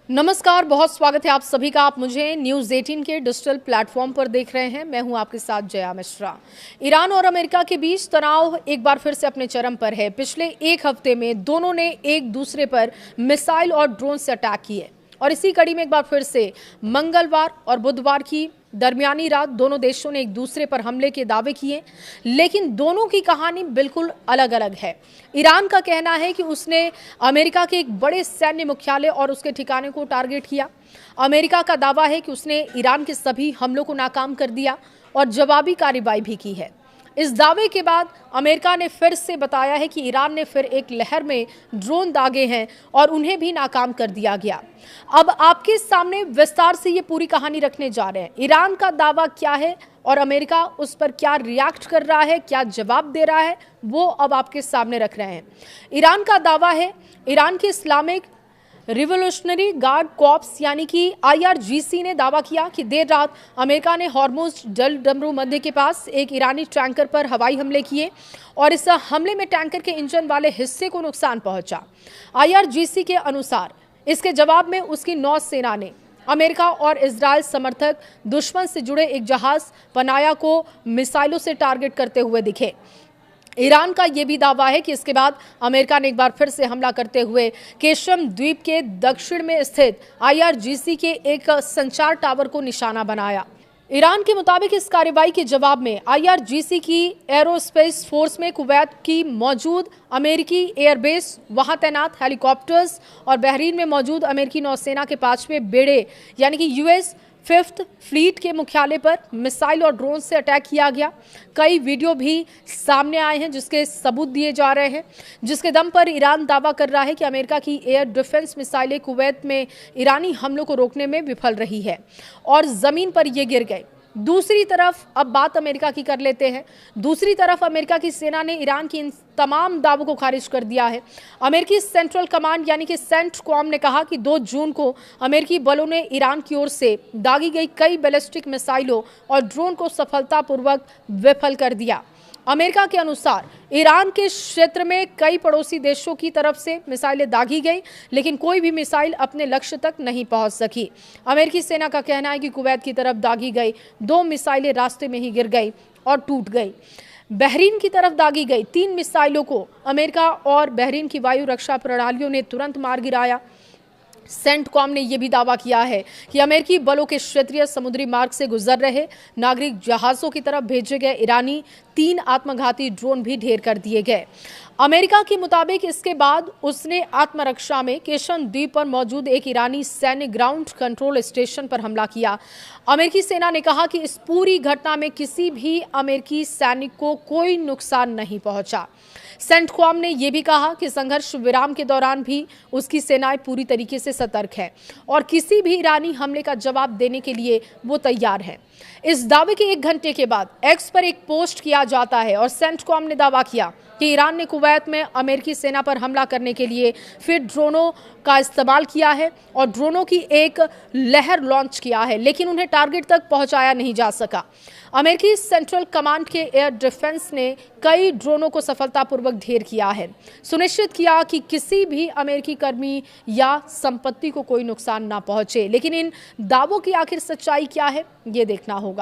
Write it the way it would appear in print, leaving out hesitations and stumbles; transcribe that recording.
नमस्कार, बहुत स्वागत है आप सभी का। आप मुझे न्यूज़ 18 के डिजिटल प्लेटफॉर्म पर देख रहे हैं। मैं हूं आपके साथ जया मिश्रा। ईरान और अमेरिका के बीच तनाव एक बार फिर से अपने चरम पर है। पिछले एक हफ्ते में दोनों ने एक दूसरे पर मिसाइल और ड्रोन से अटैक किए और इसी कड़ी में एक बार फिर से मंगलवार और बुधवार की दरमियानी रात दोनों देशों ने एक दूसरे पर हमले के दावे किए, लेकिन दोनों की कहानी बिल्कुल अलग अलग है। ईरान का कहना है कि उसने अमेरिका के एक बड़े सैन्य मुख्यालय और उसके ठिकाने को टारगेट किया। अमेरिका का दावा है कि उसने ईरान के सभी हमलों को नाकाम कर दिया और जवाबी कार्रवाई भी की है। इस दावे के बाद अमेरिका ने फिर से बताया है कि ईरान ने फिर एक लहर में ड्रोन दागे हैं और उन्हें भी नाकाम कर दिया गया। अब आपके सामने विस्तार से ये पूरी कहानी रखने जा रहे हैं। ईरान का दावा क्या है और अमेरिका उस पर क्या रिएक्ट कर रहा है, क्या जवाब दे रहा है, वो अब आपके सामने रख रहे हैं। ईरान का दावा है, ईरान के इस्लामिक रिवोल्यूशनरी गार्ड कॉर्प्स यानी कि IRGC ने दावा किया कि देर रात अमेरिका ने हॉर्मुज जल डमरू मध्य के पास एक ईरानी टैंकर पर हवाई हमले किए और इस हमले में टैंकर के इंजन वाले हिस्से को नुकसान पहुंचा। IRGC के अनुसार इसके जवाब में उसकी नौसेना ने अमेरिका और इजरायल समर्थक दुश्मन से जुड़े एक जहाज पनाया को मिसाइलों से टारगेट करते हुए दिखे। ईरान का यह भी दावा है कि इसके बाद अमेरिका ने एक बार फिर से हमला करते हुए केशम द्वीप के दक्षिण में स्थित IRGC के एक संचार टावर को निशाना बनाया। ईरान के मुताबिक इस कार्रवाई के जवाब में IRGC की एरोस्पेस फोर्स में कुवैत की मौजूद अमेरिकी एयरबेस, वहां तैनात हेलीकॉप्टर्स और बहरीन में मौजूद अमेरिकी नौसेना के 5वें बेड़े यानी कि US 5th फ्लीट के मुख्यालय पर मिसाइल और ड्रोन से अटैक किया गया। कई वीडियो भी सामने आए हैं जिसके सबूत दिए जा रहे हैं, जिसके दम पर ईरान दावा कर रहा है कि अमेरिका की एयर डिफेंस मिसाइलें कुवैत में ईरानी हमलों को रोकने में विफल रही है और जमीन पर ये गिर गए। दूसरी तरफ अब बात अमेरिका की कर लेते हैं। दूसरी तरफ अमेरिका की सेना ने ईरान की इन तमाम दावों को खारिज कर दिया है। अमेरिकी सेंट्रल कमांड यानी कि सेंटकॉम ने कहा कि 2 जून को अमेरिकी बलों ने ईरान की ओर से दागी गई कई बैलिस्टिक मिसाइलों और ड्रोन को सफलतापूर्वक विफल कर दिया। अमेरिका के अनुसार ईरान के क्षेत्र में कई पड़ोसी देशों की तरफ से मिसाइलें दागी गई, लेकिन कोई भी मिसाइल अपने लक्ष्य तक नहीं पहुंच सकी। अमेरिकी सेना का कहना है कि कुवैत की तरफ दागी गई 2 मिसाइलें रास्ते में ही गिर गई और टूट गई। बहरीन की तरफ दागी गई 3 मिसाइलों को अमेरिका और बहरीन की वायु रक्षा प्रणालियों ने तुरंत मार गिराया। सेंटकॉम ने यह भी दावा किया है कि अमेरिकी बलों के क्षेत्रीय समुद्री मार्ग से गुजर रहे नागरिक जहाजों की तरफ भेजे गए ईरानी 3 आत्मघाती ड्रोन भी ढेर कर दिए गए। अमेरिका के मुताबिक इसके बाद उसने आत्मरक्षा में केशम द्वीप पर मौजूद एक ईरानी सैन्य ग्राउंड कंट्रोल स्टेशन पर हमला किया। अमेरिकी सेना ने कहा कि इस पूरी घटना में किसी भी अमेरिकी सैनिक को कोई नुकसान नहीं पहुंचा। सेंटकॉम ने यह भी कहा कि संघर्ष विराम के दौरान भी उसकी सेनाएं पूरी तरीके से सतर्क है और किसी भी ईरानी हमले का जवाब देने के लिए वो तैयार है। इस दावे के 1 घंटे के बाद एक्स पर एक पोस्ट किया जाता है और सेंटकॉम ने दावा किया कि ईरान ने कुवैत में अमेरिकी सेना पर हमला करने के लिए फिर ड्रोनों का इस्तेमाल किया है और ड्रोनों की एक लहर लॉन्च किया है, लेकिन उन्हें टारगेट तक पहुंचाया नहीं जा सका। अमेरिकी सेंट्रल कमांड के एयर डिफेंस ने कई ड्रोनों को सफलतापूर्वक ढेर किया है, सुनिश्चित किया कि किसी भी अमेरिकी कर्मी या संपत्ति को कोई नुकसान ना पहुंचे। लेकिन इन दावों की आखिर सच्चाई क्या है, ये देखना होगा।